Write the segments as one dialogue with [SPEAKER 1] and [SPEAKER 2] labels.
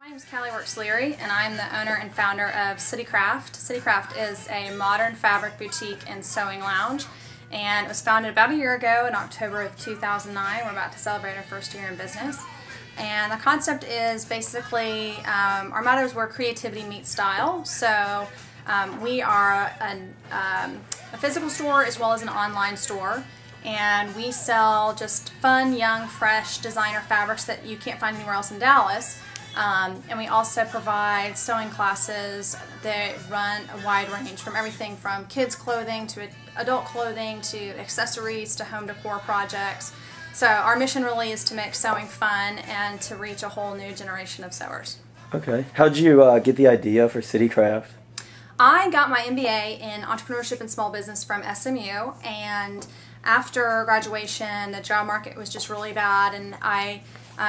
[SPEAKER 1] My name is Callie Works-Leary, and I'm the owner and founder of CityCraft. CityCraft is a modern fabric boutique and sewing lounge, and it was founded about a year ago in October of 2009. We're about to celebrate our first year in business. And the concept is basically, our motto is where creativity meets style. So we are a physical store as well as an online store. And we sell just fun, young, fresh designer fabrics that you can't find anywhere else in Dallas. And we also provide sewing classes that run a wide range, from everything from kids clothing to adult clothing to accessories to home decor projects. So our mission really is to make sewing fun and to reach a whole new generation of sewers.
[SPEAKER 2] Okay. How'd you get the idea for CityCraft?
[SPEAKER 1] I got my MBA in entrepreneurship and small business from SMU, and after graduation the job market was just really bad, and I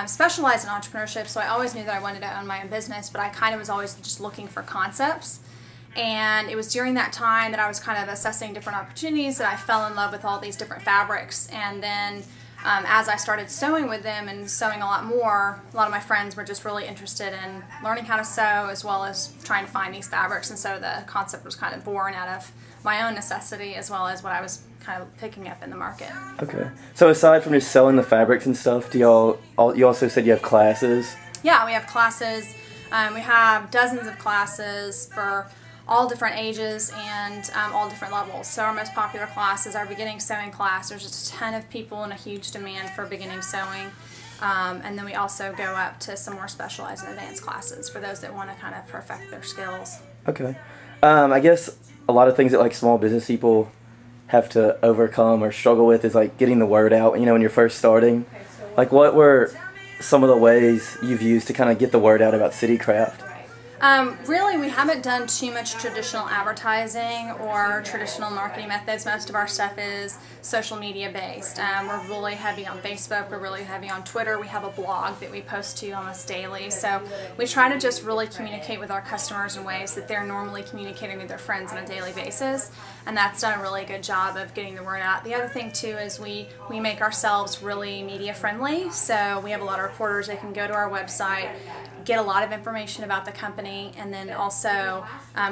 [SPEAKER 1] specialized in entrepreneurship, so I always knew that I wanted to own my own business, but I kind of was always just looking for concepts. And it was during that time that I was kind of assessing different opportunities that I fell in love with all these different fabrics. And then as I started sewing with them and sewing a lot more, a lot of my friends were just really interested in learning how to sew as well as trying to find these fabrics, and so the concept was kind of born out of my own necessity as well as what I was kind of picking up in the market.
[SPEAKER 2] Okay. So aside from just selling the fabrics and stuff, do you also said you have classes? Yeah,
[SPEAKER 1] we have classes. We have dozens of classes for all different ages and all different levels. So our most popular class is our beginning sewing class. There's just a ton of people and a huge demand for beginning sewing. And then we also go up to some more specialized and advanced classes for those that want to kind of perfect their skills.
[SPEAKER 2] Okay. I guess a lot of things that like small business people have to overcome or struggle with is like getting the word out, you know, when you're first starting. Like, what were some of the ways you've used to kind of get the word out about CityCraft?
[SPEAKER 1] Really, we haven't done too much traditional advertising or traditional marketing methods. Most of our stuff is social media based. We're really heavy on Facebook, we're really heavy on Twitter. We have a blog that we post to almost daily. So we try to just really communicate with our customers in ways that they're normally communicating with their friends on a daily basis. And that's done a really good job of getting the word out. The other thing too is we make ourselves really media friendly. So we have a lot of reporters that can go to our website, get a lot of information about the company, and then also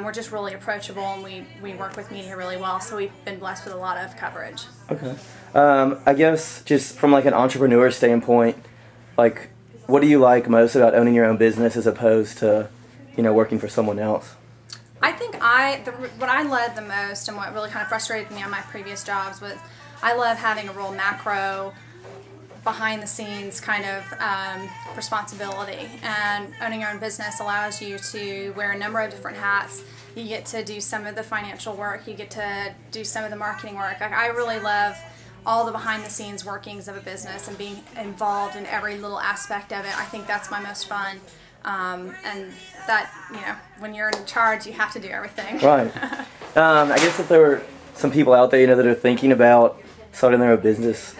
[SPEAKER 1] we're just really approachable, and we work with media really well, so we've been blessed with a lot of coverage.
[SPEAKER 2] Okay. I guess just from like an entrepreneur standpoint, like, what do you like most about owning your own business as opposed to, you know, working for someone else?
[SPEAKER 1] I think what I loved the most, and what really kind of frustrated me on my previous jobs, was I love having a real macro, behind the scenes kind of responsibility. And owning your own business allows you to wear a number of different hats. You get to do some of the financial work, you get to do some of the marketing work. Like, I really love all the behind the scenes workings of a business and being involved in every little aspect of it. I think that's my most fun. And that, you know, when you're in charge, you have to do everything.
[SPEAKER 2] Right. I guess if there were some people out there, you know, that are thinking about starting their own business,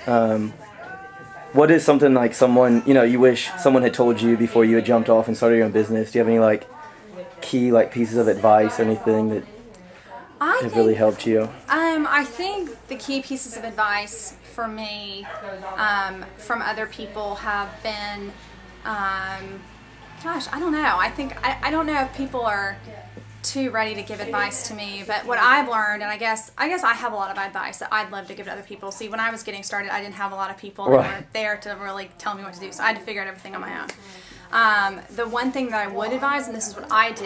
[SPEAKER 2] what is something like someone, you know, you wish someone had told you before you had jumped off and started your own business? Do you have any like key like pieces of advice or anything that have really helped you?
[SPEAKER 1] I think the key pieces of advice for me from other people have been, gosh, I don't know. I don't know if people are too ready to give advice to me, but what I've learned, and I guess I have a lot of advice that I'd love to give to other people. See, when I was getting started, I didn't have a lot of people that were there to really tell me what to do, so I had to figure out everything on my own. The one thing that I would advise, and this is what I did,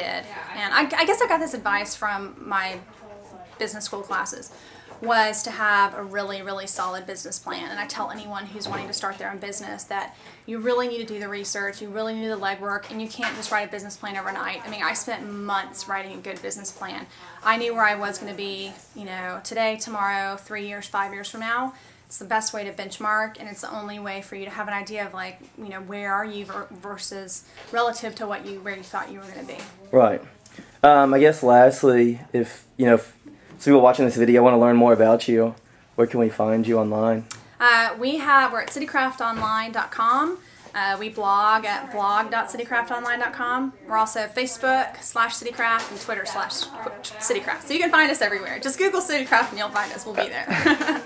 [SPEAKER 1] and I guess I got this advice from my business school classes, was to have a really, really solid business plan. And I tell anyone who's wanting to start their own business that you really need to do the research, you really need to do the legwork, and you can't just write a business plan overnight. I mean, I spent months writing a good business plan. I knew where I was going to be, you know, today, tomorrow, 3 years, 5 years from now. It's the best way to benchmark, and it's the only way for you to have an idea of, like, you know, where are you versus relative to where you thought you were going to be.
[SPEAKER 2] Right. I guess lastly, if, you know, so people watching this video want to learn more about you, where can we find you online?
[SPEAKER 1] We're at citycraftonline.com. We blog at blog.citycraftonline.com. We're also Facebook/CityCraft and Twitter/CityCraft. So you can find us everywhere. Just Google CityCraft and you'll find us. We'll be there.